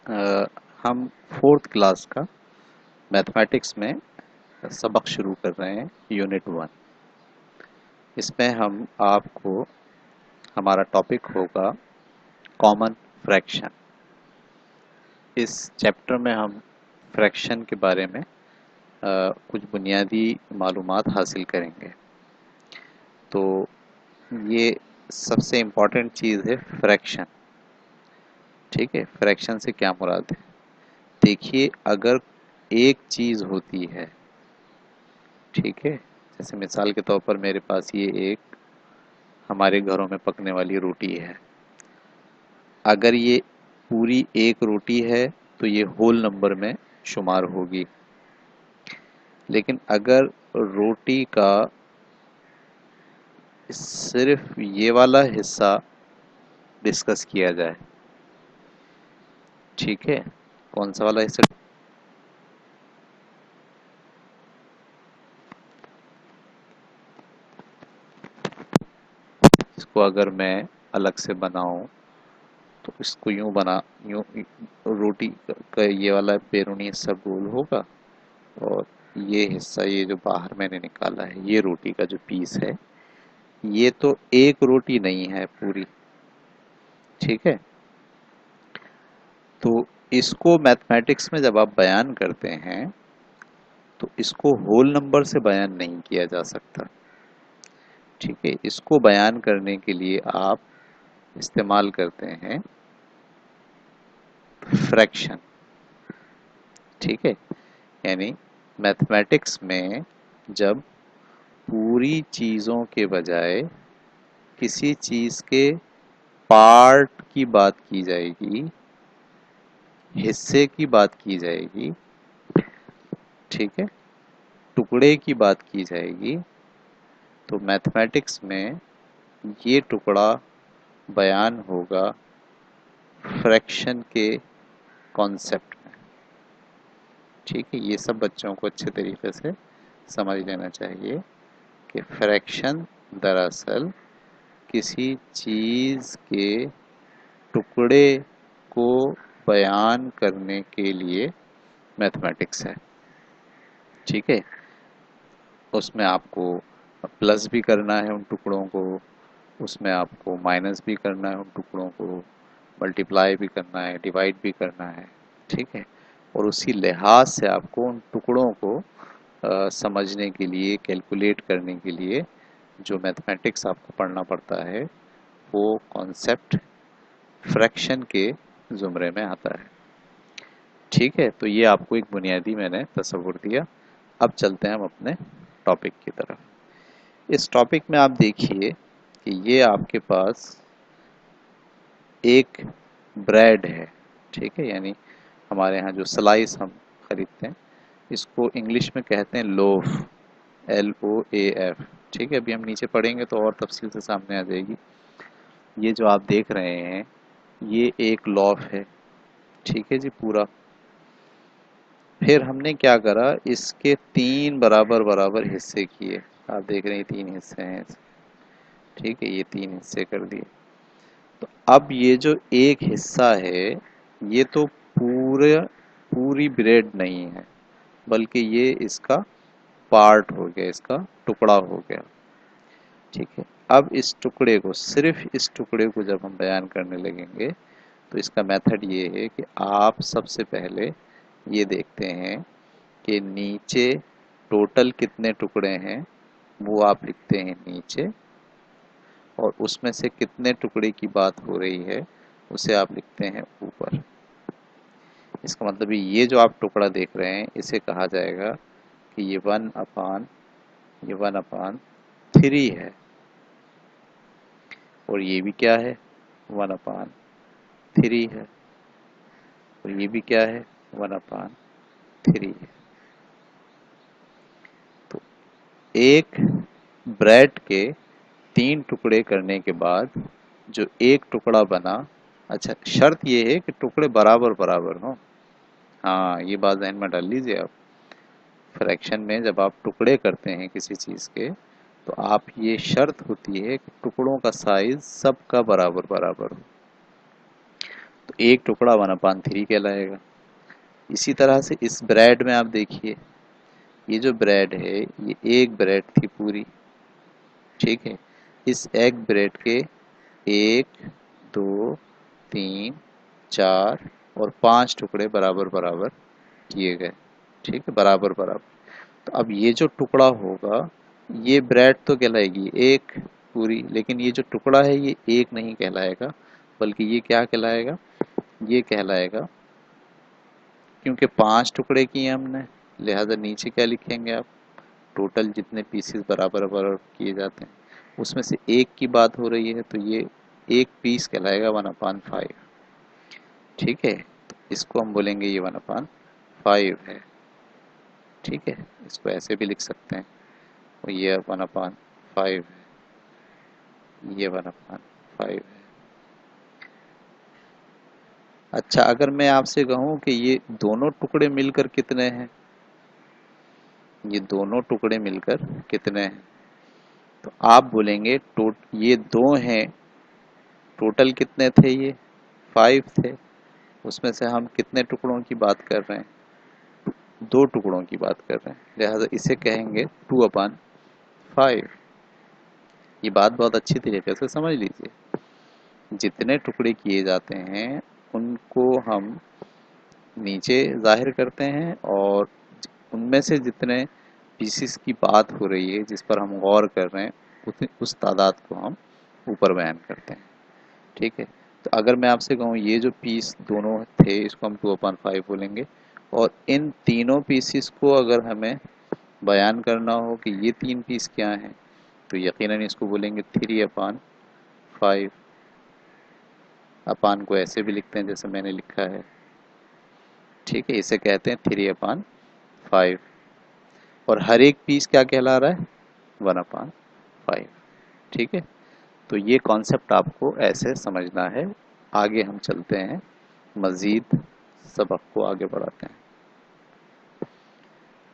हम fourth class का mathematics में सबक शुरू कर रहे हैं, यूनिट 1। इसमें हम आपको हमारा टॉपिक होगा कॉमन फ्रैक्शन। इस चैप्टर में हम फ्रैक्शन के बारे में कुछ बुनियादी मालूमात हासिल करेंगे। तो ये सबसे इम्पोर्टेंट चीज़ है फ्रैक्शन। ठीक है, फ्रैक्शन से क्या मुराद है? देखिए, अगर एक चीज़ होती है, ठीक है, जैसे मिसाल के तौर पर मेरे पास ये एक हमारे घरों में पकने वाली रोटी है। अगर ये पूरी एक रोटी है तो ये होल नंबर में शुमार होगी। लेकिन अगर रोटी का सिर्फ ये वाला हिस्सा डिस्कस किया जाए, ठीक है, कौन सा वाला हिस्सा? इसको अगर मैं अलग से बनाऊं तो इसको यूं बना, यूं रोटी का ये वाला बैरूनी हिस्सा गोल होगा, और ये हिस्सा, ये जो बाहर मैंने निकाला है, ये रोटी का जो पीस है, ये तो एक रोटी नहीं है पूरी। ठीक है, तो इसको मैथमेटिक्स में जब आप बयान करते हैं तो इसको होल नंबर से बयान नहीं किया जा सकता। ठीक है, इसको बयान करने के लिए आप इस्तेमाल करते हैं फ्रैक्शन। ठीक है, यानी मैथमेटिक्स में जब पूरी चीज़ों के बजाय किसी चीज़ के पार्ट की बात की जाएगी, हिस्से की बात की जाएगी, ठीक है, टुकड़े की बात की जाएगी, तो मैथमेटिक्स में ये टुकड़ा बयान होगा फ्रैक्शन के कॉन्सेप्ट में। ठीक है, ये सब बच्चों को अच्छे तरीके से समझ लेना चाहिए कि फ्रैक्शन दरअसल किसी चीज़ के टुकड़े को बयान करने के लिए मैथमेटिक्स है। ठीक है, उसमें आपको प्लस भी करना है उन टुकड़ों को, उसमें आपको माइनस भी करना है उन टुकड़ों को, मल्टीप्लाई भी करना है, डिवाइड भी करना है। ठीक है, और उसी लिहाज से आपको उन टुकड़ों को समझने के लिए, कैलकुलेट करने के लिए जो मैथमेटिक्स आपको पढ़ना पड़ता है, वो कॉन्सेप्ट फ्रैक्शन के ज़ुमरे में आता है। ठीक है, तो ये आपको एक बुनियादी मैंने तसव्वुर दिया। अब चलते हैं हम अपने टॉपिक की तरफ। इस टॉपिक में आप देखिए कि ये आपके पास एक ब्रेड है। ठीक है, यानी हमारे यहाँ जो स्लाइस हम खरीदते हैं, इसको इंग्लिश में कहते हैं लोफ, LOAF। ठीक है, अभी हम नीचे पढ़ेंगे तो और तफसील से सामने आ जाएगी। ये जो आप देख रहे हैं, ये एक लॉफ है। ठीक है जी, पूरा। फिर हमने क्या करा, इसके 3 बराबर बराबर हिस्से किए। आप देख रहे हैं 3 हिस्से हैं। ठीक है, ये 3 हिस्से कर दिए। तो अब ये जो एक हिस्सा है, ये तो पूरी ब्रेड नहीं है, बल्कि ये इसका पार्ट हो गया, इसका टुकड़ा हो गया। ठीक है, अब इस टुकड़े को, सिर्फ इस टुकड़े को जब हम बयान करने लगेंगे तो इसका मेथड ये है कि आप सबसे पहले ये देखते हैं कि नीचे टोटल कितने टुकड़े हैं, वो आप लिखते हैं नीचे, और उसमें से कितने टुकड़े की बात हो रही है उसे आप लिखते हैं ऊपर। इसका मतलब ये जो आप टुकड़ा देख रहे हैं, इसे कहा जाएगा कि ये 1/3 है, और ये भी क्या है, 1/3 है, और ये भी क्या है, 1/3 है। तो एक ब्रेड के 3 टुकड़े करने के बाद जो एक टुकड़ा बना, अच्छा शर्त ये है कि टुकड़े बराबर बराबर हों। हाँ, ये बात ध्यान में डाल लीजिए आप। फ्रैक्शन में जब आप टुकड़े करते हैं किसी चीज़ के, तो आप, ये शर्त होती है कि टुकड़ों का साइज सबका बराबर बराबर हो। तो एक टुकड़ा 1/3 कहलाएगा। इसी तरह से इस ब्रेड में आप देखिए, ये जो ब्रेड है ये एक ब्रेड थी पूरी, ठीक है। इस एक ब्रेड के 1 2 3 4 और 5 टुकड़े बराबर बराबर किए गए, ठीक है, बराबर बराबर। तो अब ये जो टुकड़ा होगा, ये ब्रेड तो कहलाएगी एक पूरी, लेकिन ये जो टुकड़ा है ये एक नहीं कहलाएगा, बल्कि ये क्या कहलाएगा, ये कहलाएगा, क्योंकि 5 टुकड़े किए हमने, लिहाजा नीचे क्या लिखेंगे आप, टोटल जितने पीसेस बराबर बराबर किए जाते हैं उसमें से एक की बात हो रही है, तो ये एक पीस कहलाएगा 1/5, ठीक है। तो इसको हम बोलेंगे ये 1/5 है, ठीक है। इसको ऐसे भी लिख सकते हैं, और ये 1/5 है, ये 1/5 है। अच्छा, अगर मैं आपसे कहूँ कि ये दोनों टुकड़े मिलकर कितने हैं, ये दोनों टुकड़े मिलकर कितने हैं, तो आप बोलेंगे ये दो हैं, टोटल कितने थे, ये 5 थे, उसमें से हम कितने टुकड़ों की बात कर रहे हैं, दो टुकड़ों की बात कर रहे हैं, लिहाजा इसे कहेंगे 2/5। ये बात बहुत अच्छी तरीके से समझ लीजिए, जितने टुकड़े किए जाते हैं उनको हम नीचे जाहिर करते हैं, और उनमें से जितने पीसीस की बात हो रही है, जिस पर हम गौर कर रहे हैं, उस तादाद को हम ऊपर बयान करते हैं, ठीक है। तो अगर मैं आपसे कहूँ ये जो पीस दोनों थे इसको हम 2/5 बोलेंगे, और इन तीनों पीसीस को अगर हमें बयान करना हो कि ये तीन पीस क्या हैं, तो यकीनन इसको बोलेंगे 3/5। अपान को ऐसे भी लिखते हैं जैसे मैंने लिखा है, ठीक है, इसे कहते हैं 3/5, और हर एक पीस क्या कहला रहा है, 1/5, ठीक है। तो ये कॉन्सेप्ट आपको ऐसे समझना है। आगे हम चलते हैं, मज़ीद सबक को आगे बढ़ाते हैं।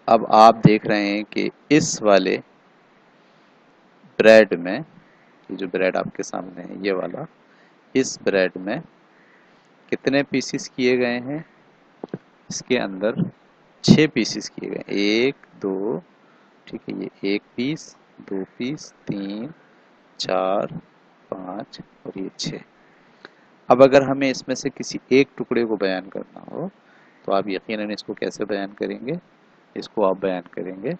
अब आप देख रहे हैं कि इस वाले ब्रेड में, ये जो ब्रेड आपके सामने है ये वाला, इस ब्रेड में कितने पीसीस किए गए हैं, इसके अंदर 6 पीसीस किए गए, 1 2, ठीक है, ये एक पीस, 2 पीस, 3 4 5 और ये 6। अब अगर हमें इसमें से किसी एक टुकड़े को बयान करना हो, तो आप यकीनन इसको कैसे बयान करेंगे, इसको आप बयान करेंगे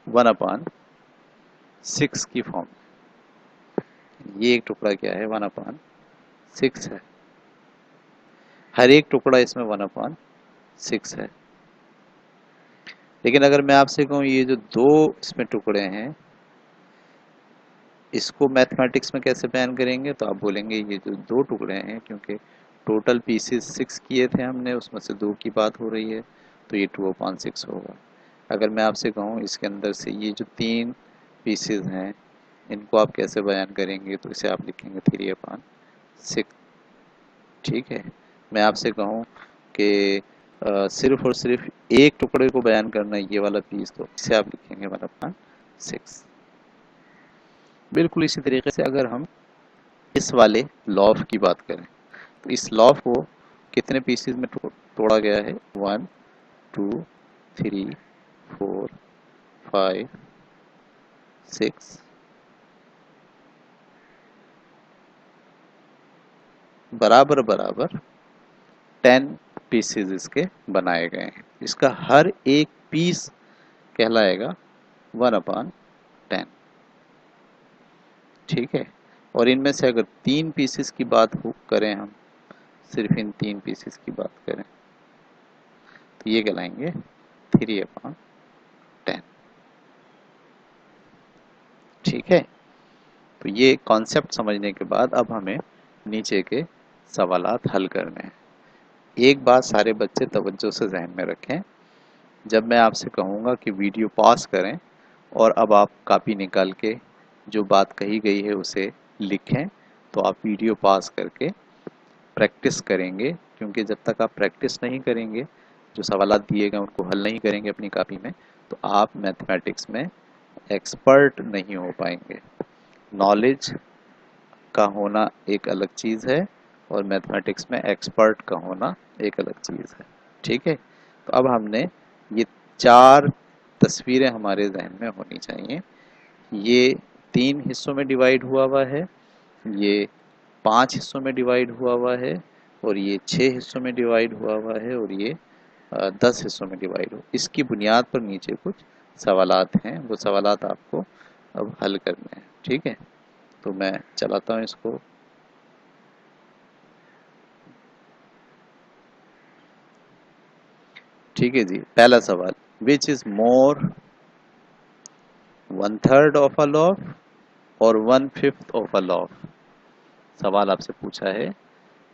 1/6 की फॉर्म। ये एक टुकड़ा क्या है, 1/6 है, हर एक टुकड़ा इसमें 1/6 है। लेकिन अगर मैं आपसे कहूँ ये जो दो इसमें टुकड़े हैं, इसको मैथमेटिक्स में कैसे बयान करेंगे, तो आप बोलेंगे ये जो दो टुकड़े हैं, क्योंकि टोटल पीसेस 6 किए थे हमने, उसमें से दो की बात हो रही है, तो ये 2/6 होगा। अगर मैं आपसे कहूँ इसके अंदर से ये जो तीन पीसेस हैं इनको आप कैसे बयान करेंगे, तो इसे आप लिखेंगे 3/6, ठीक है। मैं आपसे कहूँ कि सिर्फ और सिर्फ एक टुकड़े को बयान करना है, ये वाला पीस, तो इसे आप लिखेंगे 1/6। बिल्कुल इसी तरीके से अगर हम इस वाले लॉफ की बात करें, तो इस लॉफ को कितने पीसेस में तोड़ा गया है, 1 2 3 4 5 6, बराबर बराबर 10 पीसेस इसके बनाए गए हैं। इसका हर एक पीस कहलाएगा 1/10, ठीक है। और इनमें से अगर 3 पीसेस की बात करें हम, सिर्फ इन 3 पीसेस की बात करें, तो ये कहलाएंगे 3/10, ठीक है। तो ये कॉन्सेप्ट समझने के बाद अब हमें नीचे के सवालात हल करने हैं। एक बात सारे बच्चे तवज्जो से जहन में रखें, जब मैं आपसे कहूँगा कि वीडियो पॉज करें और अब आप कापी निकाल के जो बात कही गई है उसे लिखें, तो आप वीडियो पॉज करके प्रैक्टिस करेंगे, क्योंकि जब तक आप प्रैक्टिस नहीं करेंगे, जो सवालात दिए गए उनको हल नहीं करेंगे अपनी कापी में, तो आप मैथमेटिक्स में एक्सपर्ट नहीं हो पाएंगे। नॉलेज का होना एक अलग चीज़ है और मैथमेटिक्स में एक्सपर्ट का होना एक अलग चीज़ है। ठीक है, तो अब हमने ये 4 तस्वीरें हमारे जहन में होनी चाहिए। ये 3 हिस्सों में डिवाइड हुआ हुआ है, ये 5 हिस्सों में डिवाइड हुआ हुआ है, और ये 6 हिस्सों में डिवाइड हुआ हुआ है, और ये 10 हिस्सों में डिवाइड हो। इसकी बुनियाद पर नीचे कुछ सवालात हैं, वो सवालात आपको अब हल करने हैं। ठीक है, तो मैं चलाता हूँ इसको। ठीक है जी, पहला सवाल, which is more 1/3 of a loaf और 1/5 ऑफ अ लॉफ। सवाल आपसे पूछा है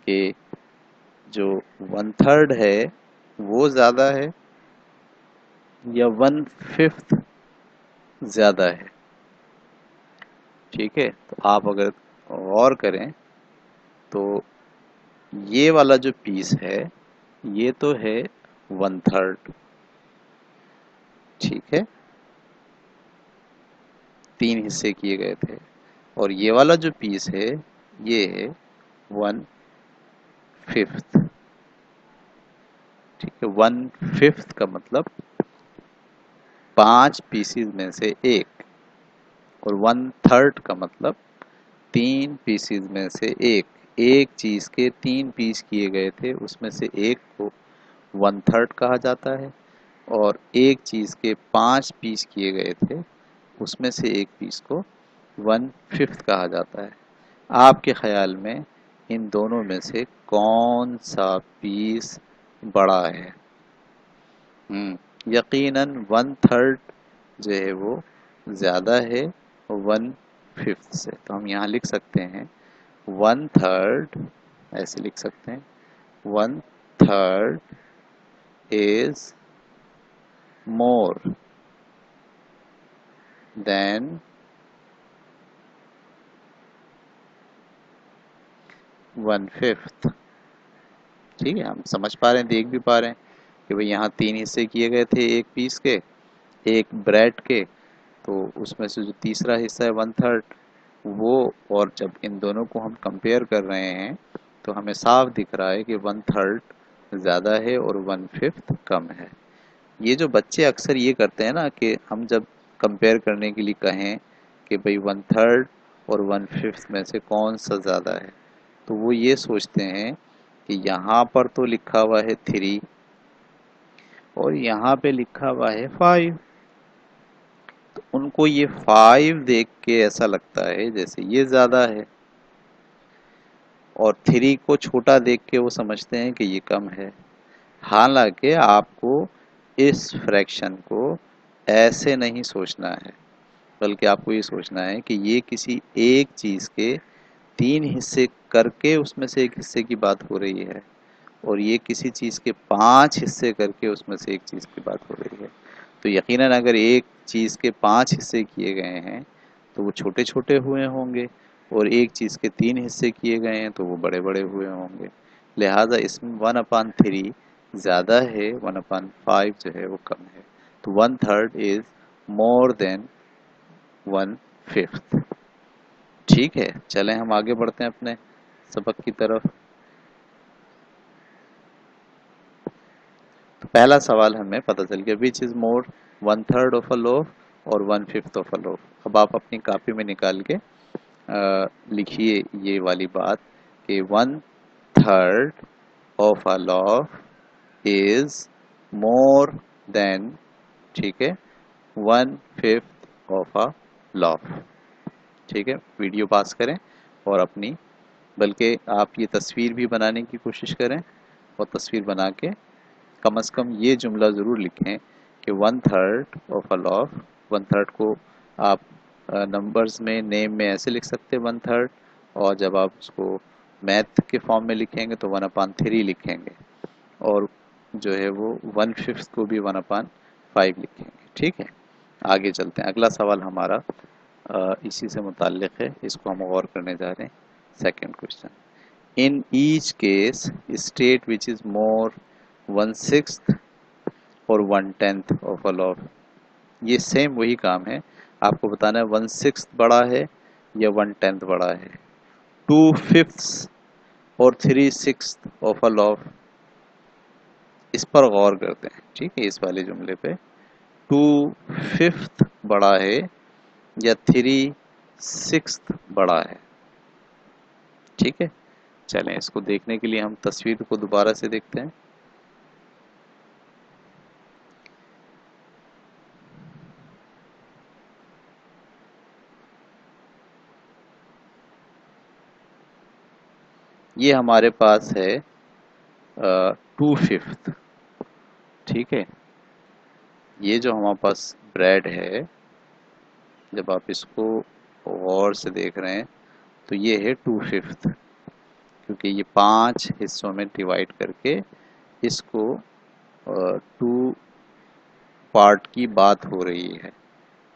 कि जो 1/3 है वो ज्यादा है या 1/5 ज्यादा है। ठीक है, तो आप अगर गौर करें तो ये वाला जो पीस है ये तो है 1/3। ठीक है, 3 हिस्से किए गए थे, और ये वाला जो पीस है ये है 1/5। ठीक है, 1/5 का मतलब 5 पीसीज में से एक, और 1/3 का मतलब 3 पीसीज में से एक चीज के 3 पीस किए गए थे, उसमें से एक को 1/3 कहा जाता है, और एक चीज के 5 पीस किए गए थे उसमें से एक पीस को 1/5 कहा जाता है। आपके ख्याल में इन दोनों में से कौन सा पीस बड़ा है? यकीनन 1/3 जो है वो ज़्यादा है 1/5 से। तो हम यहाँ लिख सकते हैं 1/3, ऐसे लिख सकते हैं 1/3 इज मोर देन 1/5। ठीक है, हम समझ पा रहे हैं, देख भी पा रहे हैं कि भाई यहाँ 3 हिस्से किए गए थे एक पीस के, एक ब्रेड के, तो उसमें से जो तीसरा हिस्सा है 1/3 वो, और जब इन दोनों को हम कंपेयर कर रहे हैं तो हमें साफ दिख रहा है कि 1/3 ज़्यादा है और 1/5 कम है। ये जो बच्चे अक्सर ये करते हैं ना कि हम जब कंपेयर करने के लिए कहें कि भाई 1/3 और 1/5 में से कौन सा ज़्यादा है, तो वो ये सोचते हैं कि यहाँ पर तो लिखा हुआ है 3 और यहाँ पे लिखा हुआ है 5, तो उनको ये 5 देख के ऐसा लगता है जैसे ये ज़्यादा है, और 3 को छोटा देख के वो समझते हैं कि ये कम है। हालांकि आपको इस फ्रैक्शन को ऐसे नहीं सोचना है, बल्कि आपको ये सोचना है कि ये किसी एक चीज़ के 3 हिस्से करके उसमें से एक हिस्से की बात हो रही है, और ये किसी चीज़ के 5 हिस्से करके उसमें से एक चीज़ की बात हो रही है। तो यकीनन अगर एक चीज़ के 5 हिस्से किए गए हैं तो वो छोटे छोटे हुए होंगे, और एक चीज़ के 3 हिस्से किए गए हैं तो वो बड़े बड़े हुए होंगे। लिहाजा इसमें 1/3 ज़्यादा है, 1/5 जो है वो कम है। तो 1/3 इज मोर देन 1/5। ठीक है, चलें हम आगे बढ़ते हैं अपने सबक की तरफ। तो पहला सवाल हमें पता चल गया, which is more 1/3 of a loaf और 1/5 ऑफ अ लोफ। अब आप अपनी कापी में निकाल के लिखिए ये वाली बात कि 1/3 of a loaf is more than, ठीक है, 1/5 ऑफ अ लॉफ। ठीक है, वीडियो पास करें और अपनी, बल्कि आप ये तस्वीर भी बनाने की कोशिश करें, और तस्वीर बना के कम से कम ये जुमला ज़रूर लिखें कि 1/3 ऑफ अ लॉफ। 1/3 को आप नंबर्स में, नेम में ऐसे लिख सकते हैं 1/3, और जब आप उसको मैथ के फॉर्म में लिखेंगे तो 1/3 लिखेंगे, और जो है वो 1/5 को भी 1/5 लिखेंगे। ठीक है, आगे चलते हैं। अगला सवाल हमारा इसी से मुताल्लिक़ है, इसको हम गौर करने जा रहे हैं। Second question, in each case state which is more 1/6 और 1/10 ऑफ अ लॉफ। ये सेम वही काम है, आपको बताना है 1/6 बड़ा है या 1/10 बड़ा है। 2/5 और 3/6 ऑफ अ लॉफ, इस पर गौर करते हैं। ठीक है, इस वाले जुमले पे 2/5 बड़ा है या 3/6 बड़ा है। ठीक है, चलें इसको देखने के लिए हम तस्वीर को दोबारा से देखते हैं। ये हमारे पास है 2/5। ठीक है, ये जो हमारे पास ब्रेड है, जब आप इसको गौर से देख रहे हैं तो ये है 2/5, क्योंकि ये 5 हिस्सों में डिवाइड करके इसको 2 पार्ट की बात हो रही है,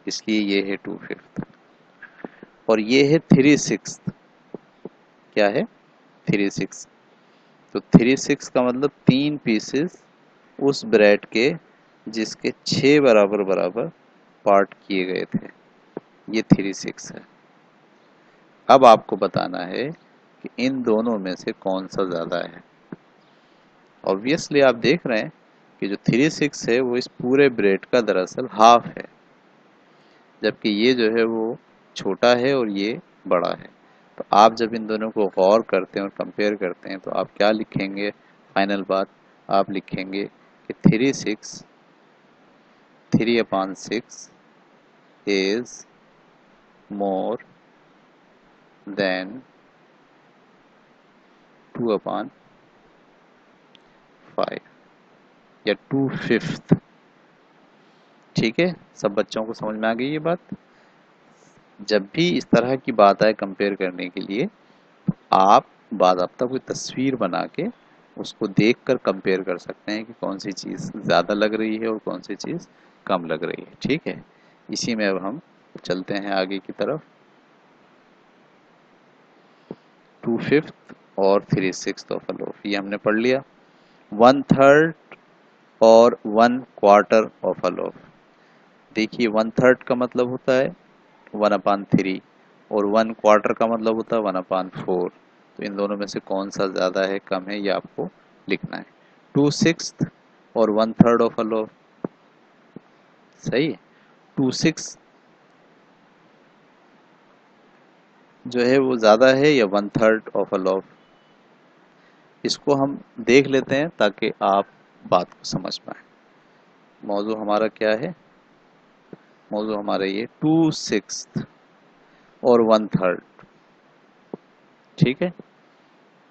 इसलिए ये है 2/5। और ये है 3/6। क्या है? 3/6। तो 3/6 का मतलब 3 पीसेस उस ब्रेड के जिसके 6 बराबर बराबर पार्ट किए गए थे, ये 3/6 है। अब आपको बताना है कि इन दोनों में से कौन सा ज़्यादा है। ऑब्वियसली आप देख रहे हैं कि जो 3/6 है वो इस पूरे ब्रेड का दरअसल हाफ है, जबकि ये जो है वो छोटा है और ये बड़ा है। तो आप जब इन दोनों को गौर करते हैं और कंपेयर करते हैं तो आप क्या लिखेंगे? फाइनल बात आप लिखेंगे कि 3/6 इज मोर देन 2/5 या 2/5। ठीक है, सब बच्चों को समझ में आ गई ये बात? जब भी इस तरह की बात आए कंपेयर करने के लिए, आप बाकायदा कोई तस्वीर बना के उसको देखकर कंपेयर कर सकते हैं कि कौन सी चीज़ ज़्यादा लग रही है और कौन सी चीज़ कम लग रही है। ठीक है, इसी में अब हम चलते हैं आगे की तरफ। 2/5 और 3/6 ऑफ अ लोफ ये हमने पढ़ लिया। 1/3 और 1/4 ऑफ अ लोफ। देखिए 1/3 का मतलब होता है 1/3 और 1/4 का मतलब होता है 1/4। तो इन दोनों में से कौन सा ज़्यादा है कम है ये आपको लिखना है। 2/6 और 1/3 ऑफ अ लोफ, सही है। 2/6 जो है वो ज़्यादा है या 1/3 ऑफ अ लोफ, इसको हम देख लेते हैं ताकि आप बात को समझ पाए। मौजू हमारा क्या है? मौजू हमारा ये 2/6 और 1/3। ठीक है,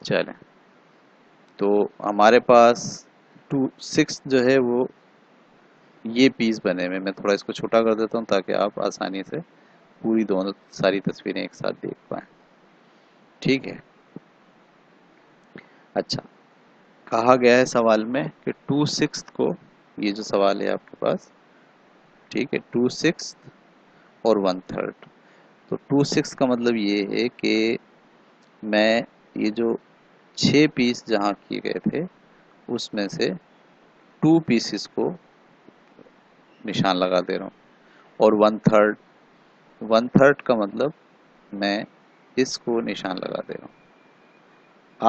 चलें तो हमारे पास 2/6 जो है वो ये पीस बने हुए, मैं थोड़ा इसको छोटा कर देता हूँ ताकि आप आसानी से पूरी दोनों सारी तस्वीरें एक साथ देख पाएँ। ठीक है, अच्छा, कहा गया है सवाल में कि 2/6 को, ये जो सवाल है आपके पास, ठीक है, 2/6 और 1/3। तो 2/6 का मतलब ये है कि मैं ये जो 6 पीस जहाँ किए गए थे उसमें से 2 पीसेस को निशान लगा दे रहा हूँ। और 1/3 का मतलब मैं इसको निशान लगा दे रहा हूँ।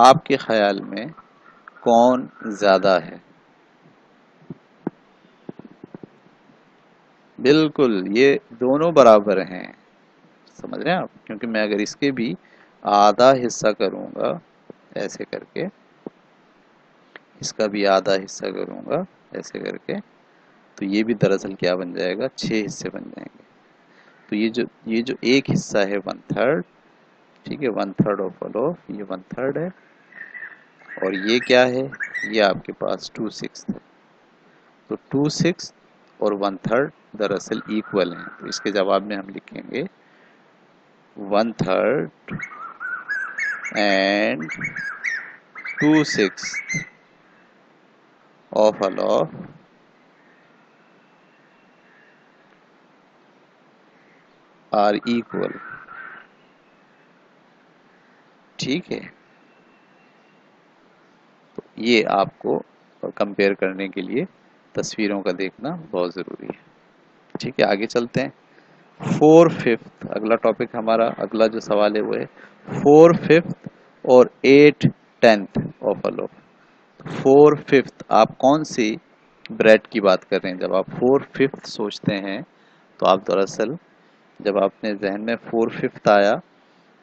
आपके ख्याल में कौन ज़्यादा है? बिल्कुल, ये दोनों बराबर हैं। समझ रहे हैं आप? क्योंकि मैं अगर इसके भी आधा हिस्सा करूँगा ऐसे करके, इसका भी आधा हिस्सा करूँगा ऐसे करके, तो ये भी दरअसल क्या बन जाएगा? 6 हिस्से बन जाएंगे। तो ये जो एक हिस्सा है 1/3, ठीक है, 1/3 ऑफ अ लोफ, ये 1/3 है। और ये क्या है? ये आपके पास 2/6 है। तो 2/6 और 1/3 दरअसल इक्वल हैं। तो इसके जवाब में हम लिखेंगे 1/3 and 2/6 of a loaf are equal. ठीक है, तो ये आपको कंपेयर करने के लिए तस्वीरों का देखना बहुत ज़रूरी है। ठीक है, आगे चलते हैं। 4/5 अगला टॉपिक हमारा, अगला जो सवाल है वो है 4/5 और 8/10 ऑफ अ लोफ। 4/5 आप कौन सी ब्रेड की बात कर रहे हैं? जब आप 4/5 सोचते हैं तो आप दरअसल, जब आपने जहन में 4/5 आया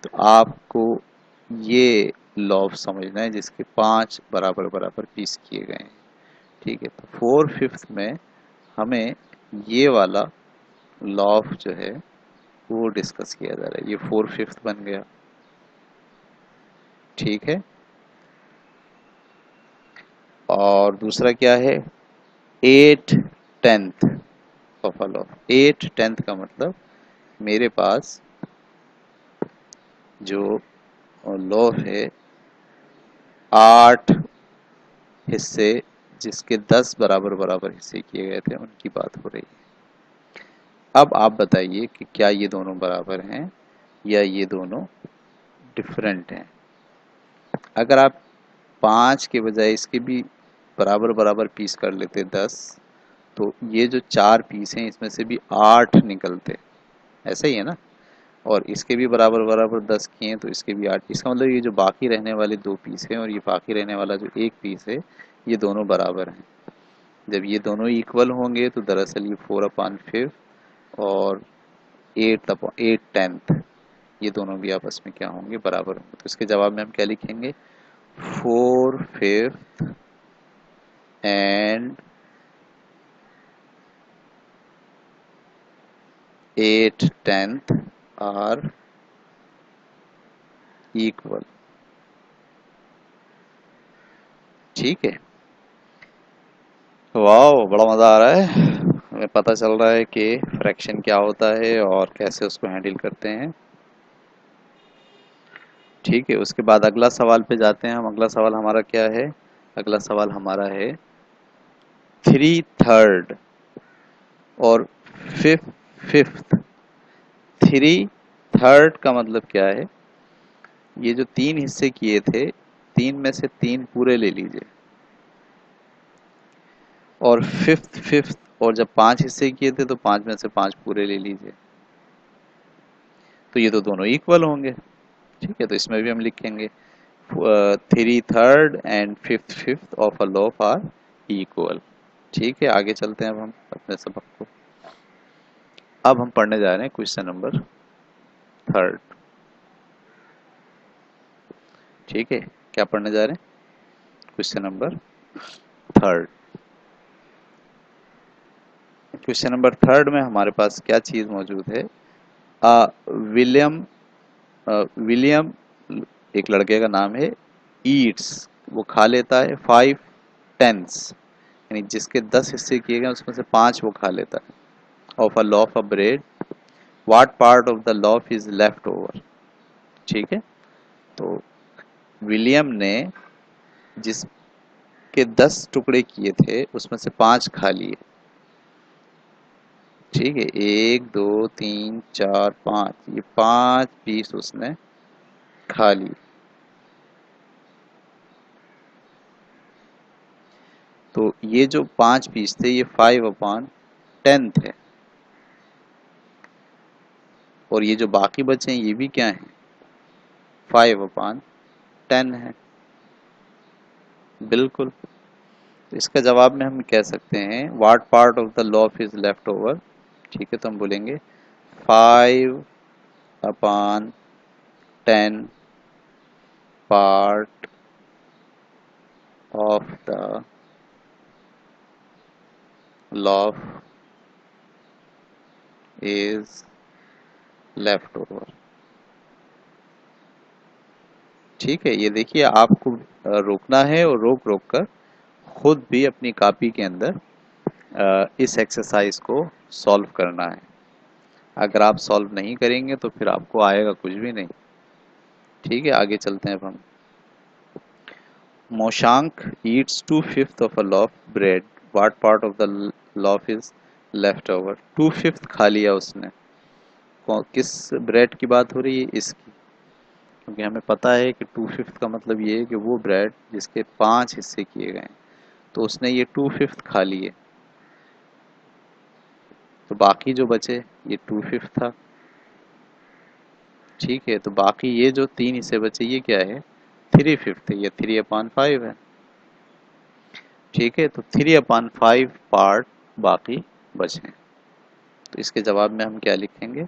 तो आपको ये लॉफ समझना है जिसके 5 बराबर बराबर पीस किए गए हैं। ठीक है, तो 4/5 में हमें ये वाला लॉफ जो है वो डिस्कस किया जा रहा है। ये 4/5 बन गया। ठीक है, और दूसरा क्या है? 8/10 ऑफ अ लॉफ। 8/10 का मतलब मेरे पास जो लॉफ है 8 हिस्से जिसके 10 बराबर बराबर हिस्से किए गए थे उनकी बात हो रही है। अब आप बताइए कि क्या ये दोनों बराबर हैं या ये दोनों डिफरेंट हैं। अगर आप 5 के बजाय इसके भी बराबर बराबर पीस कर लेते 10, तो ये जो 4 पीस हैं इसमें से भी 8 निकलते। ऐसा ही है ना? और इसके भी बराबर बराबर 10 किए हैं तो इसके भी 8। इसका मतलब ये जो बाकी रहने वाले 2 पीस हैं और ये बाकी रहने वाला जो एक पीस है, ये दोनों बराबर हैं। जब ये दोनों इक्वल होंगे तो दरअसल ये 4/5 और 8/10 ये दोनों भी आपस में क्या होंगे? बराबर होंगे। तो इसके जवाब में हम क्या लिखेंगे? 4/5 एंड 8/10 आर इक्वल। ठीक है, वाह, बड़ा मजा आ रहा है। हमें पता चल रहा है कि फ्रैक्शन क्या होता है और कैसे उसको हैंडल करते हैं। ठीक है, उसके बाद अगला सवाल पे जाते हैं हम। अगला सवाल हमारा क्या है? अगला सवाल हमारा है 3/3 और 5/5। 3/3 का मतलब क्या है? ये जो 3 हिस्से किए थे, 3 में से 3 पूरे ले लीजिए, और 5/5 और जब 5 हिस्से किए थे तो 5 में से 5 पूरे ले लीजिए, तो ये तो दोनों इक्वल होंगे। ठीक है, तो इसमें भी हम लिखेंगे 3/3 and 5/5 of a loaf are equal. ठीक है, आगे चलते हैं अब हम अपने सबक को। अब हम पढ़ने जा रहे हैं क्वेश्चन नंबर 3। ठीक है, क्या पढ़ने जा रहे हैं? Question number 3। क्वेश्चन नंबर 3 में हमारे पास क्या चीज मौजूद है? विलियम विलियम एक लड़के का नाम है, ईट्स वो खा लेता है 5/10, यानी जिसके 10 हिस्से किए गए उसमें से 5 वो खा लेता है, of a loaf of bread. What part of the loaf is left over? ठीक है, तो विलियम ने जिसके 10 टुकड़े किए थे उसमें से 5 खा लिए। ठीक है, 1 2 3 4 5, ये 5 पीस उसने खा लिए। तो ये जो 5 पीस थे ये 5/10 थे, और ये जो बाकी बचे हैं ये भी क्या हैं? 5/10 है। बिल्कुल, तो इसका जवाब में हम कह सकते हैं what part of the loaf is left over. ठीक है, तो हम बोलेंगे 5/10 part of the loaf is left over. ठीक है, ये देखिए आपको रोकना है और रोक रोक कर खुद भी अपनी कॉपी के अंदर इस एक्सरसाइज को सॉल्व करना है। अगर आप सॉल्व नहीं करेंगे तो फिर आपको आएगा कुछ भी नहीं। ठीक है, आगे चलते हैं अब हम। Moshank eats 2/5 of a loaf bread. What part of the loaf is left over? 2/5 खा लिया उसने। किस ब्रेड की बात हो रही है? इसकी, क्योंकि हमें पता है कि 2/5 का मतलब ये है कि वो ब्रेड जिसके 5 हिस्से किए गए हैं, तो उसने ये 2/5 खा लिए, तो बाकी जो बचे ये 2/5 था। ठीक है, तो बाकी ये जो 3 हिस्से बचे ये क्या है, 3/5 है, ये 3/5 है। ठीक है, तो 3/5 पार्ट बाकी बचे। तो इसके जवाब में हम क्या लिखेंगे,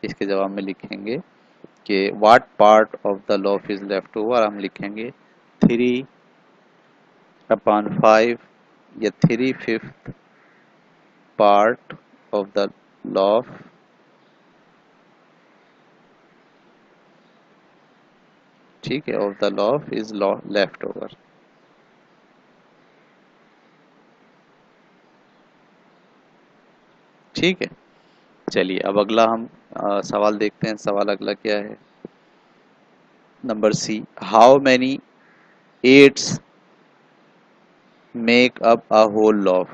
इसके जवाब में लिखेंगे कि what part of the loaf is left over, हम लिखेंगे 3/5 या 3/5 पार्ट ऑफ द लॉफ ठीक है of the loaf is left over. ठीक है, चलिए अब अगला हम सवाल देखते हैं। सवाल अगला क्या है, number C, how many eighths make up a whole loaf,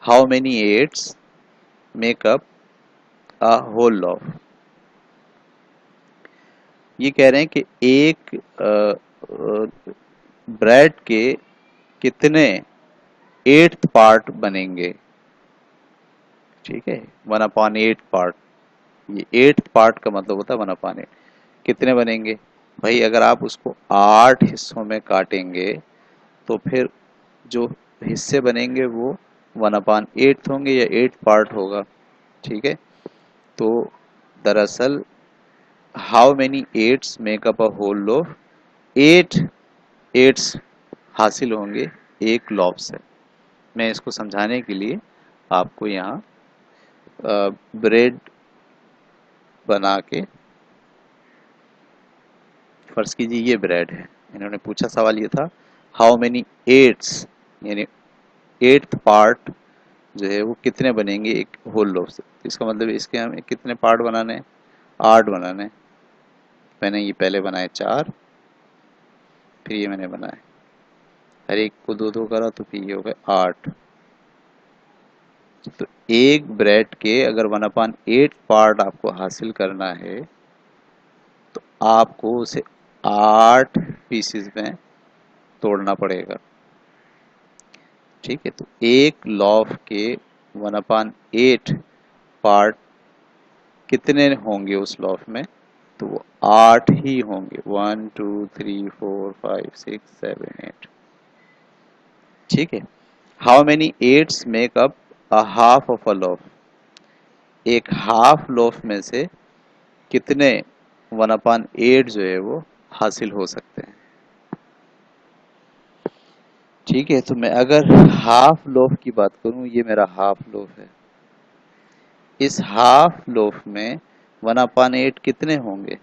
how many eighths make up a whole loaf. ये कह रहे हैं कि एक ब्रेड के कितने 8th पार्ट बनेंगे। ठीक है, 1/8 पार्ट, ये 8th पार्ट का मतलब होता है 1/8। कितने बनेंगे भाई, अगर आप उसको 8 हिस्सों में काटेंगे तो फिर जो हिस्से बनेंगे वो 1/8 होंगे या 8 पार्ट होगा। ठीक है, तो दरअसल how many eighths make up a whole loaf, 8 eighths हासिल होंगे एक लॉफ से। मैं इसको समझाने के लिए आपको यहाँ ब्रेड बना के, फर्ज कीजिए ये ब्रेड है, इन्होंने पूछा सवाल ये था हाउ मेनी एट्स, यानी 8th पार्ट जो है वो कितने बनेंगे एक होल लोफ से। तो इसका मतलब इसके हमें कितने पार्ट बनाने हैं, 8 बनाने हैं। मैंने ये पहले बनाए 4, फिर ये मैंने बनाए, हर एक को 2-2 करा तो फिर ये हो गए 8। तो एक ब्रेड के अगर 1/8 पार्ट आपको हासिल करना है तो आपको उसे 8 पीसेस में तोड़ना पड़ेगा। ठीक है, तो एक लॉफ के 1/8 पार्ट कितने होंगे उस लॉफ में, तो वो 8 ही होंगे, 1 2 3 4 5 6 7 8। ठीक है, how many eighths make up a half of a loaf, एक हाफ लोफ में से कितने 1/8 जो है वो हासिल हो सकते हैं। ठीक है, तो मैं अगर हाफ लोफ की बात करूं, ये मेरा हाफ लोफ है, इस हाफ लोफ में 1/8 कितने होंगे,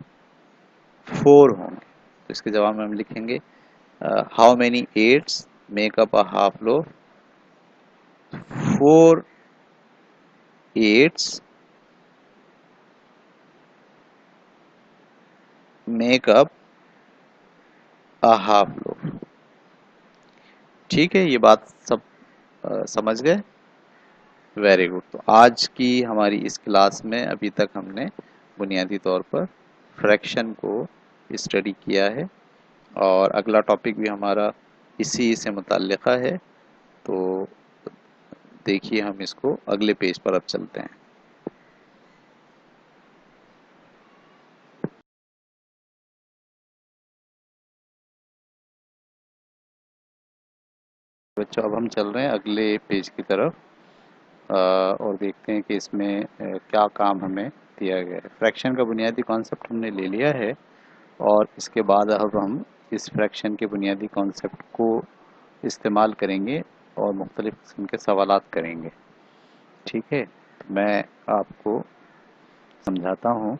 4 होंगे। तो इसके जवाब में हम लिखेंगे how many eighths make up a half loaf, 4 eighths make up a half loaf. ठीक है, ये बात सब समझ गए, वेरी गुड। तो आज की हमारी इस क्लास में अभी तक हमने बुनियादी तौर पर फ्रैक्शन को स्टडी किया है और अगला टॉपिक भी हमारा इसी से मुतल्लिका है। तो देखिए हम इसको अगले पेज पर अब चलते हैं। बच्चों अब हम चल रहे हैं अगले पेज की तरफ और देखते हैं कि इसमें क्या काम हमें दिया गया है। फ्रैक्शन का बुनियादी कॉन्सेप्ट हमने ले लिया है और इसके बाद अब हम इस फ्रैक्शन के बुनियादी कॉन्सेप्ट को इस्तेमाल करेंगे और मुख्तलिफ़ किस्म के सवालात करेंगे। ठीक है, तो मैं आपको समझाता हूँ,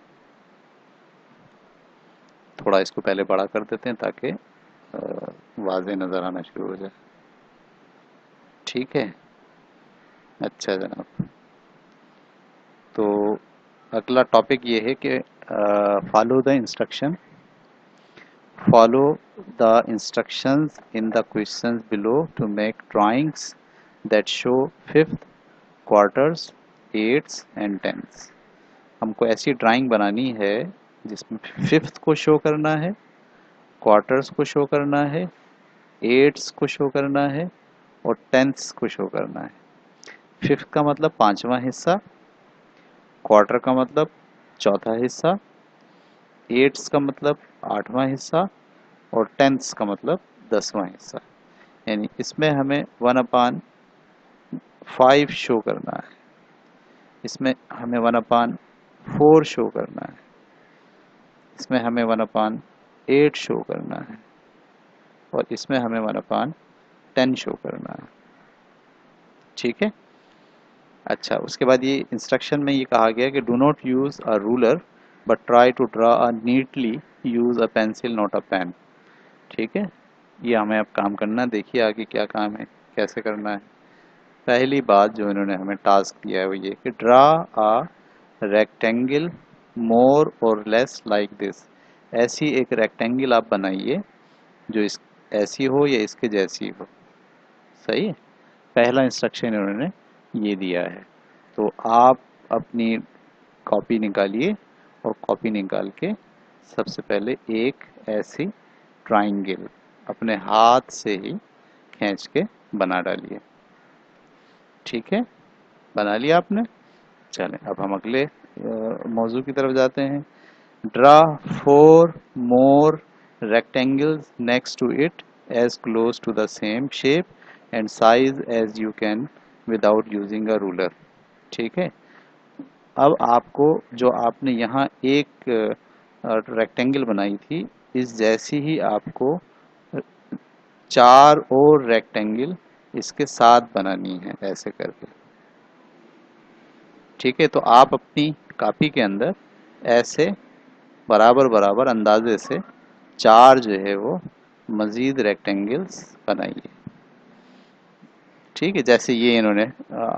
थोड़ा इसको पहले बड़ा कर देते हैं ताकि वाज़ेह नज़र आना शुरू हो जाए। ठीक है, अच्छा जनाब। तो अगला टॉपिक ये है कि follow the instruction, follow the instructions in the questions below to make drawings that show fifth, quarters, eighths and tenths। हमको ऐसी ड्राइंग बनानी है जिसमें फिफ्थ को शो करना है, क्वार्टर्स को शो करना है, एट्स को शो करना है और टेंथ्स को शो करना है। फिफ्थ का मतलब 5वां हिस्सा, क्वार्टर का मतलब चौथा हिस्सा, एट्स का मतलब आठवां हिस्सा, और टेंथ्स का मतलब 10वां हिस्सा। यानी इसमें हमें 1/5 शो करना है, इसमें हमें 1/4 शो करना है, इसमें हमें 1/8 शो करना है, और इसमें हमें 1/10 शो करना है। ठीक है। अच्छा, उसके बाद ये इंस्ट्रक्शन में ये कहा गया कि do not use a ruler but try to draw a neatly, use a pencil not a pen. ठीक है, ये हमें अब काम करना है। देखिए आगे क्या काम है, कैसे करना है। पहली बात जो इन्होंने हमें टास्क दिया है वो ये कि ड्रा अ रेक्टेंगल मोर और लेस लाइक दिस। ऐसी एक रेक्टेंगल आप बनाइए जो इस ऐसी हो या इसके जैसी हो। सही है, पहला इंस्ट्रक्शन इन्होंने ये दिया है। तो आप अपनी कॉपी निकालिए और कॉपी निकाल के सबसे पहले एक ऐसी ट्राइंगल अपने हाथ से ही खींच के बना डालिए। ठीक है, बना लिया आपने। चलें अब हम अगले मौजू की तरफ जाते हैं। Draw 4 more rectangles next to it as close to the same shape and size as you can without using a ruler। ठीक है, अब आपको जो आपने यहाँ एक रेक्टेंगल बनाई थी, इस जैसी ही आपको 4 और रेक्टेंगल इसके साथ बनानी है ऐसे करके। ठीक है, तो आप अपनी कॉपी के अंदर ऐसे बराबर बराबर अंदाजे से 4 जो है वो मज़ीद रेक्टेंगल्स बनाइए। ठीक है, जैसे ये इन्होंने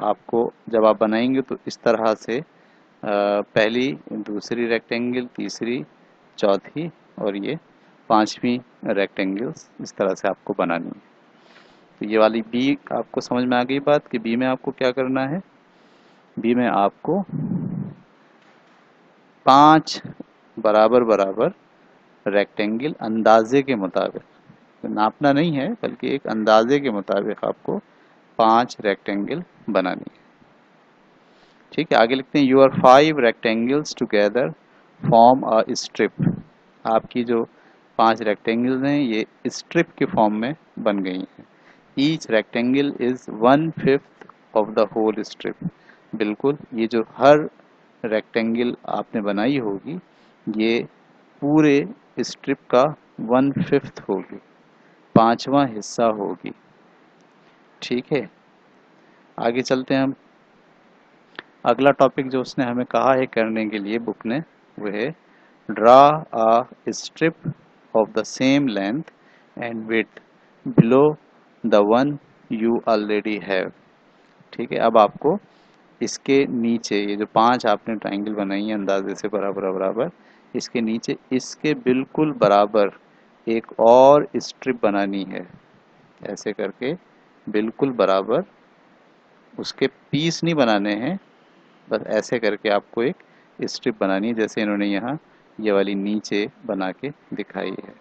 आपको जब आप बनाएंगे तो इस तरह से पहली, दूसरी रेक्टेंगल, तीसरी, चौथी और ये पांचवी रेक्टेंगल्स इस तरह से आपको बनानी है। तो ये वाली बी आपको समझ में आ गई बात कि बी में आपको क्या करना है। बी में आपको 5 बराबर बराबर रेक्टेंगल अंदाजे के मुताबिक, तो नापना नहीं है बल्कि एक अंदाजे के मुताबिक आपको 5 रेक्टेंगल बनानी है। ठीक है, आगे लिखते हैं your 5 rectangles together form a strip. आपकी जो 5 रेक्टेंगल्स हैं ये स्ट्रिप के फॉर्म में बन गई हैं। Each rectangle is 1/5 of the whole strip. बिल्कुल, ये जो हर रेक्टेंगल आपने बनाई होगी ये पूरे स्ट्रिप का 1/5 होगी, 5वां हिस्सा होगी। ठीक है, आगे चलते हैं हम। अगला टॉपिक जो उसने हमें कहा है करने के लिए बुक ने, वो है draw a strip of the same length and width below the one you already have. ठीक है, अब आपको इसके नीचे ये जो 5 आपने ट्राइंगल बनाई है अंदाजे से बराबर बराबर, इसके नीचे इसके बिल्कुल बराबर एक और स्ट्रिप बनानी है ऐसे करके, बिल्कुल बराबर। उसके पीस नहीं बनाने हैं, बस ऐसे करके आपको एक स्ट्रिप बनानी है जैसे इन्होंने यहाँ ये वाली नीचे बना के दिखाई है।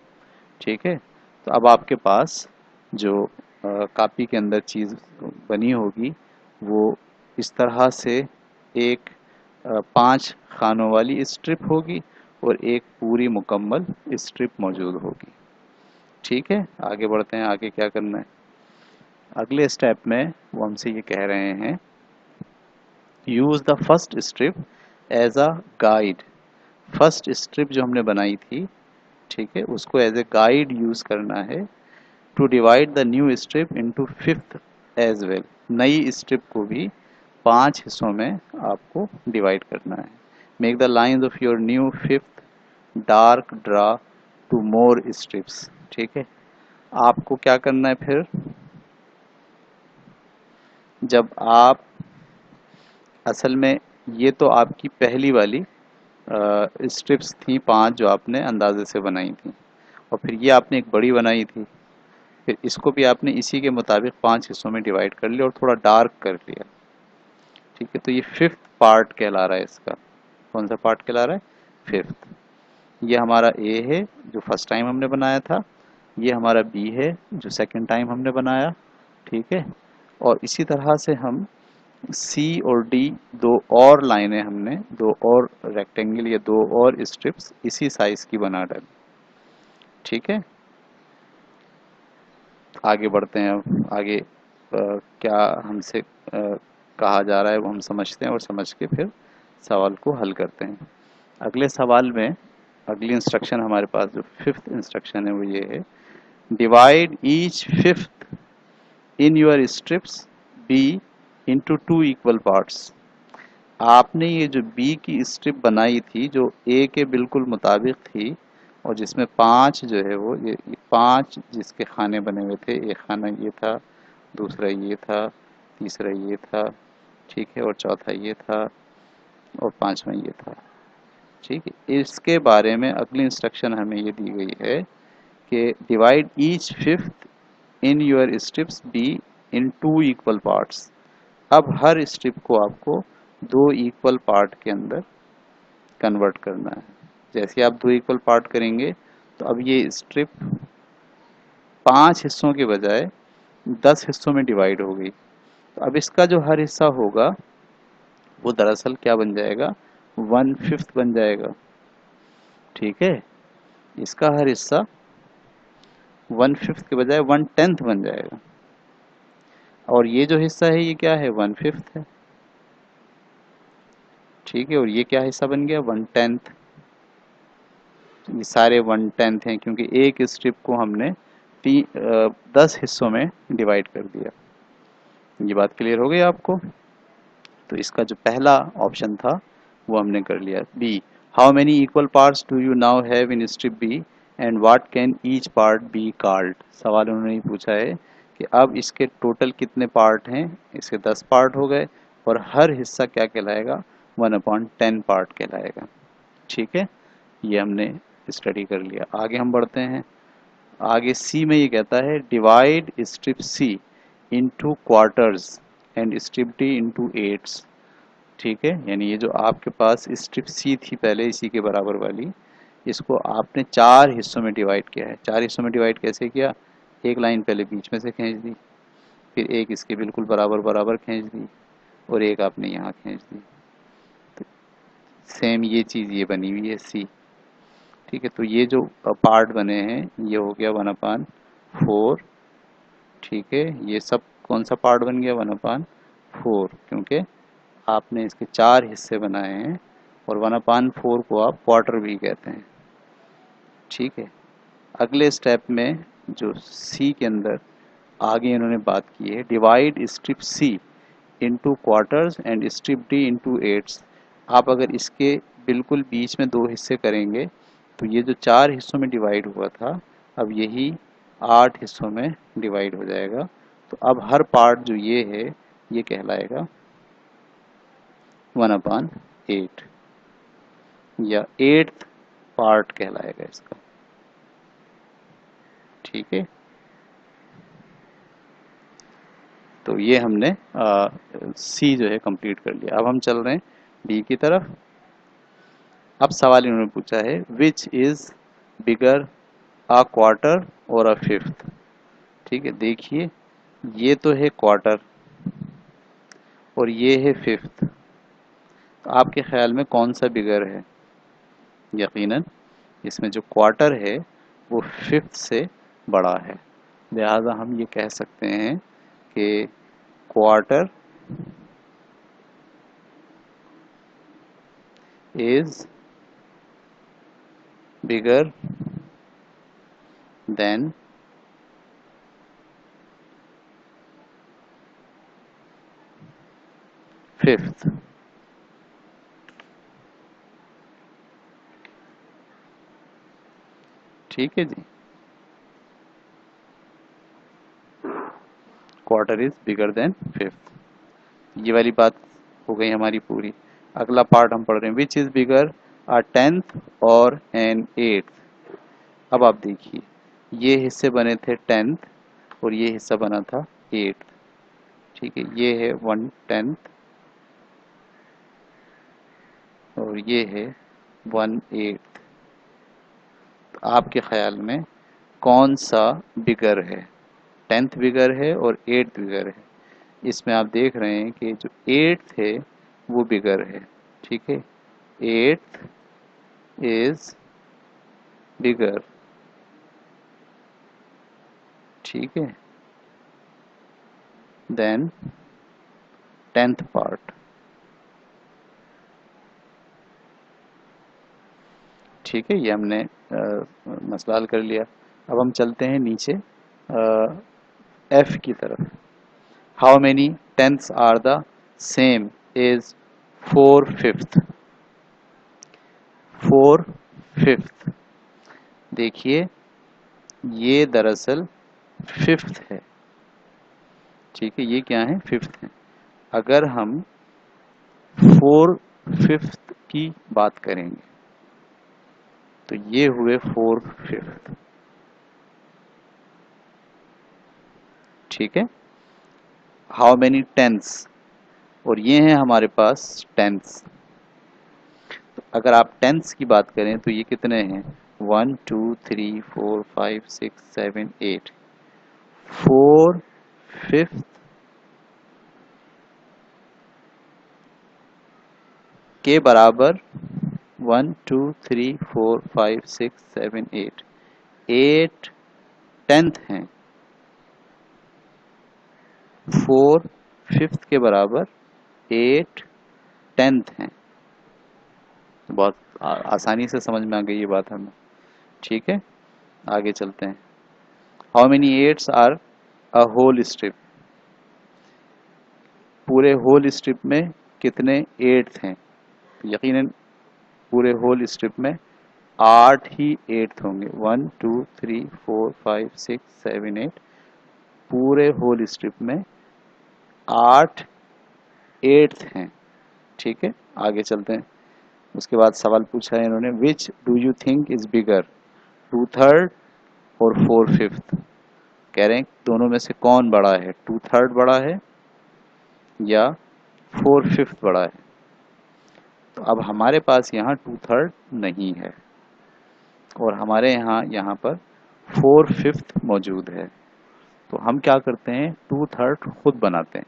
ठीक है, तो अब आपके पास जो कॉपी के अंदर चीज़ बनी होगी वो इस तरह से एक 5 खानों वाली स्ट्रिप होगी और एक पूरी मुकम्मल स्ट्रिप मौजूद होगी। ठीक है, आगे बढ़ते हैं। आगे क्या करना है, अगले स्टेप में वो हमसे ये कह रहे हैं use the first strip as a guide. First strip जो हमने बनाई थी, ठीक है, उसको एज ए गाइड यूज़ करना है to divide the new strip into 5th as well. नई स्ट्रिप को भी 5 हिस्सों में आपको डिवाइड करना है। Make the lines of your new 5th dark draw two more strips. ठीक है, आपको क्या करना है फिर, जब आप असल में ये तो आपकी पहली वाली स्ट्रिप्स थी 5 जो आपने अंदाजे से बनाई थी, और फिर ये आपने एक बड़ी बनाई थी, फिर इसको भी आपने इसी के मुताबिक 5 हिस्सों में डिवाइड कर लिया और थोड़ा डार्क कर लिया। ठीक है, तो ये 5th पार्ट कहला रहा है इसका। कौन सा पार्ट कहला रहा है, 5th। ये हमारा ए है जो फर्स्ट टाइम हमने बनाया था, ये हमारा बी है जो सेकंड टाइम हमने बनाया। ठीक है, और इसी तरह से हम सी और डी दो और लाइनें हमने, दो और रेक्टेंगल या दो और स्ट्रिप्स इसी साइज की बना डाली। ठीक है, आगे बढ़ते हैं। अब आगे क्या हमसे कहा जा रहा है वो हम समझते हैं और समझ के फिर सवाल को हल करते हैं। अगले सवाल में अगली इंस्ट्रक्शन हमारे पास जो फिफ्थ इंस्ट्रक्शन है वो ये है, divide each fifth in your strips B into two equal parts. आपने ये जो बी की स्ट्रिप बनाई थी जो ए के बिल्कुल मुताबिक थी और जिसमें पांच जो है वो ये पांच जिसके खाने बने हुए थे, एक खाना ये था, दूसरा ये था, तीसरा ये था, ठीक है, और चौथा ये था और पांचवा ये था। ठीक है, इसके बारे में अगली इंस्ट्रक्शन हमें ये दी गई है कि divide each fifth in your strips B in two equal parts. अब हर स्ट्रिप को आपको दो इक्वल पार्ट के अंदर कन्वर्ट करना है। जैसे आप दो इक्वल पार्ट करेंगे तो अब ये स्ट्रिप पांच हिस्सों के बजाय 10 हिस्सों में डिवाइड हो गई। तो अब इसका जो हर हिस्सा होगा वो दरअसल क्या बन जाएगा, 1/5 बन जाएगा। ठीक है, इसका हर हिस्सा 1/5 के बजाय 1/10 बन जाएगा और ये जो हिस्सा है ये क्या है, 1/5 है। ठीक है, और ये क्या हिस्सा बन गया, 1/10। ये सारे 1/10 हैं क्योंकि एक स्ट्रिप को हमने 10 हिस्सों में डिवाइड कर दिया। ये बात क्लियर हो गई आपको। तो इसका जो पहला ऑप्शन था वो हमने कर लिया। B, how many equal parts do you now have in strip B and what can each part be called. सवाल उन्होंने पूछा है कि अब इसके टोटल कितने पार्ट हैं। इसके 10 पार्ट हो गए और हर हिस्सा क्या कहलाएगा, 1/10 पार्ट कहलाएगा। ठीक है, ये हमने स्टडी कर लिया। आगे हम बढ़ते हैं। आगे सी में ये कहता है, divide strip C into quarters and strip D into eighths. ठीक है, यानी ये जो आपके पास स्ट्रिप सी थी पहले इसी के बराबर वाली, इसको आपने चार हिस्सों में डिवाइड किया है। चार हिस्सों में डिवाइड कैसे किया, एक लाइन पहले बीच में से खींच दी, फिर एक इसके बिल्कुल बराबर बराबर खींच दी और एक आपने यहाँ खींच दी। तो सेम ये चीज़ ये बनी हुई है सी। ठीक है, तो ये जो पार्ट बने हैं ये हो गया 1/4। ठीक है, ये सब कौन सा पार्ट बन गया, 1/4, क्योंकि आपने इसके चार हिस्से बनाए हैं और 1/4 को आप क्वार्टर भी कहते हैं। ठीक है, अगले स्टेप में जो सी के अंदर आगे इन्होंने बात की है, divide strip C into quarters and strip D into eighths. आप अगर इसके बिल्कुल बीच में दो हिस्से करेंगे तो ये जो चार हिस्सों में डिवाइड हुआ था अब यही 8 हिस्सों में डिवाइड हो जाएगा। तो अब हर पार्ट जो ये है ये कहलाएगा 1/8 या 8th पार्ट कहलाएगा इसका। ठीक है, तो ये हमने सी जो है कंप्लीट कर लिया। अब हम चल रहे हैं डी की तरफ। अब सवाल इन्होंने पूछा है, which is bigger a quarter और अ फिफ्थ। ठीक है, देखिए ये तो है क्वार्टर और ये है फिफ्थ, तो आपके ख्याल में कौन सा बिगर है। यकीनन इसमें जो क्वार्टर है वो फिफ्थ से बड़ा है, लिहाजा हम ये कह सकते हैं कि quarter is bigger than fifth। ठीक है जी, quarter is bigger than fifth. ये वाली बात हो गई हमारी पूरी। अगला पार्ट हम पढ़ रहे हैं, which is bigger a 10th और एन 8th। अब आप देखिए ये हिस्से बने थे 10th और ये हिस्सा बना था 8th। ठीक है, ये है 1/10 और ये है 1/8। तो आपके ख्याल में कौन सा बिगर है, 10th बिगर है और 8th बिगर है। इसमें आप देख रहे हैं कि जो 8th है वो बिगर है, ठीक है, 8th इज बिगर, ठीक है, देन 10th पार्ट, ठीक है। ये हमने मसला हल कर लिया। अब हम चलते हैं नीचे एफ की तरफ। How many tenths are the same is 4/5, 4/5। देखिए ये दरअसल फिफ्थ है, ठीक है, ये क्या है, फिफ्थ है। अगर हम 4/5 की बात करेंगे तो ये हुए 4/5, ठीक है। हाउ मेनी टेंथ्स, और ये है हमारे पास टेंथ्स। अगर आप टेंथ्स की बात करें तो ये कितने हैं, 1 2 3 4 5 6 7 8, 4/5 के बराबर 1 2 3 4 5 6 7 8, 8/10 हैं, 4/5 के बराबर 8/10 हैं। बहुत आसानी से समझ में आ गई ये बात हमें, ठीक है। आगे चलते हैं। How many eighths are a whole strip, पूरे होल स्ट्रिप में कितने एट्थ हैं, यकीनन पूरे होल स्ट्रिप में 8 ही एट्थ होंगे, 1 2 3 4 5 6 7 8, पूरे होल स्ट्रिप में 8 एट्थ हैं, ठीक है। आगे चलते हैं। उसके बाद सवाल पूछा है इन्होंने, which do you think is bigger, 2/3 और 4/5। कह रहे हैं दोनों में से कौन बड़ा है, 2/3 बड़ा है या 4/5 बड़ा है। तो अब हमारे पास यहाँ 2/3 नहीं है और हमारे यहाँ पर 4/5 मौजूद है। तो हम क्या करते हैं, 2/3 खुद बनाते हैं।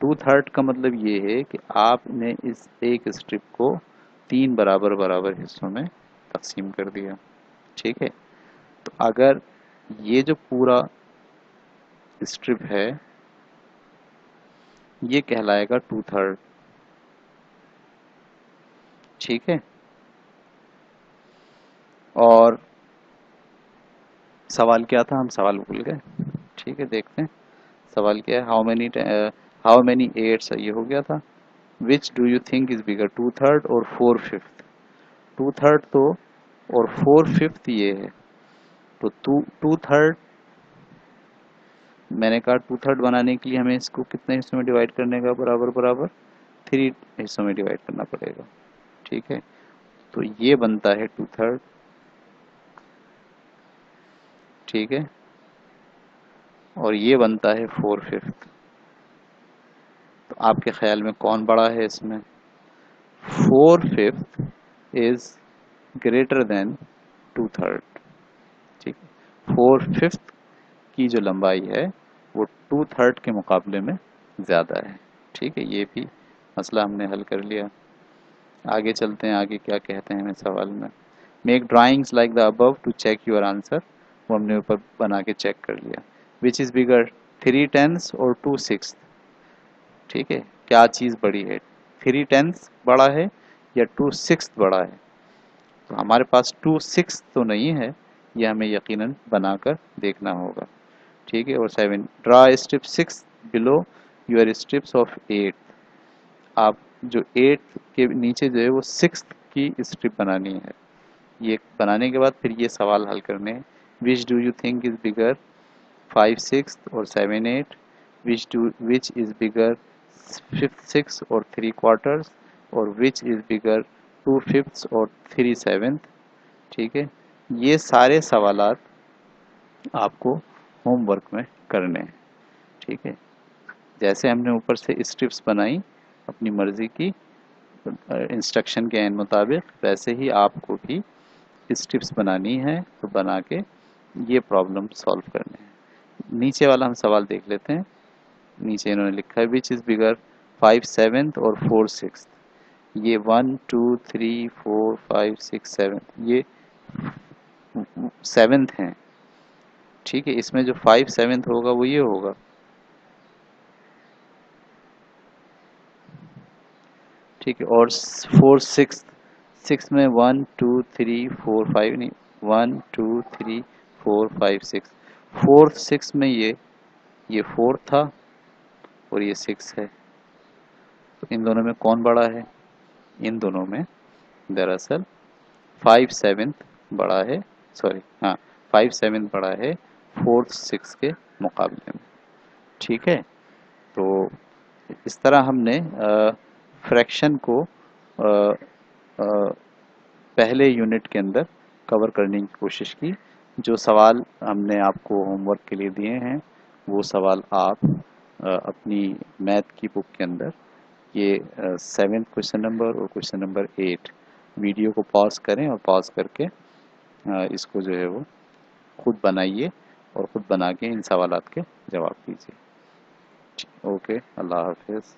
2/3 का मतलब ये है कि आपने इस एक स्ट्रिप को 3 बराबर बराबर हिस्सों में तकसीम कर दिया, ठीक है। तो अगर ये जो पूरा स्ट्रिप है ये कहलाएगा 2/3, ठीक है। और सवाल क्या था, हम सवाल भूल गए, ठीक है। देखते हैं सवाल क्या है। हाउ मेनी एट्स, ये हो गया था। Which do you think is bigger, 2/3 और 4/5। 2/3 तो और 4/5 ये है, तो 2/3, मैंने कहा 2/3 बनाने के लिए हमें इसको कितने हिस्सों में डिवाइड करने का, बराबर बराबर 3 हिस्सों में डिवाइड करना पड़ेगा, ठीक है। तो ये बनता है 2/3, ठीक है, और ये बनता है 4/5। तो आपके ख्याल में कौन बड़ा है इसमें, 4/5 इज ग्रेटर देन 2/3, ठीक है। 4/5 की जो लंबाई है वो 2/3 के मुकाबले में ज़्यादा है, ठीक है। ये भी मसला हमने हल कर लिया। आगे चलते हैं, आगे क्या कहते हैं हमें सवाल में, make drawings like the above to check your answer, वो हमने ऊपर बना के चेक कर लिया। विच इज़ बिगर, 3/10 और 2/6, ठीक है। क्या चीज़ बड़ी है, 3/10 बड़ा है या 2/6 बड़ा है। तो हमारे पास 2/6 तो नहीं है, ये हमें यकीनन बनाकर देखना होगा, ठीक है। और 7, draw strip 6 below your strips of 8, आप जो 8 के नीचे जो है वो 6 की स्ट्रिप बनानी है। ये बनाने के बाद फिर ये सवाल हल करने हैं। Which do you think is bigger, 5/6 और 7/8, विच इज बिगर 5/6 और 3/4, और विच इज बिगर 2/5 और 3/7, ठीक है। ये सारे सवालात आपको होमवर्क में करने हैं, ठीक है। जैसे हमने ऊपर से स्ट्रिप्स बनाई अपनी मर्जी की इंस्ट्रक्शन के मुताबिक, वैसे ही आपको भी स्ट्रिप्स बनानी है, तो बना के ये प्रॉब्लम सॉल्व करने हैं। नीचे वाला हम सवाल देख लेते हैं। नीचे इन्होंने लिखा है विच इज़ बिगर 5/7 और 4/6। ये 1 2 3 4 5 6 7 ये 7th हैं। ठीक है, इसमें जो 5/7 होगा वो ये होगा। ठीक है, और 4/6 6 में 1 2 3 4 5 नहीं, 1 2 3 4 5 6 4th 6 में ये 4 था और ये 6 है। तो इन दोनों में कौन बड़ा है? इन दोनों में दरअसल 5/7 बड़ा है, सॉरी हाँ 5/7 बड़ा है 4th 6 के मुकाबले में। ठीक है, तो इस तरह हमने फ्रैक्शन को पहले यूनिट के अंदर कवर करने की कोशिश की। जो सवाल हमने आपको होमवर्क के लिए दिए हैं वो सवाल आप अपनी मैथ की बुक के अंदर ये 7th क्वेश्चन नंबर और क्वेश्चन नंबर 8 वीडियो को पॉज करें और पॉज करके इसको जो है वो खुद बनाइए और खुद बना के इन सवालात के जवाब दीजिए। ओके, अल्लाह हाफिज़।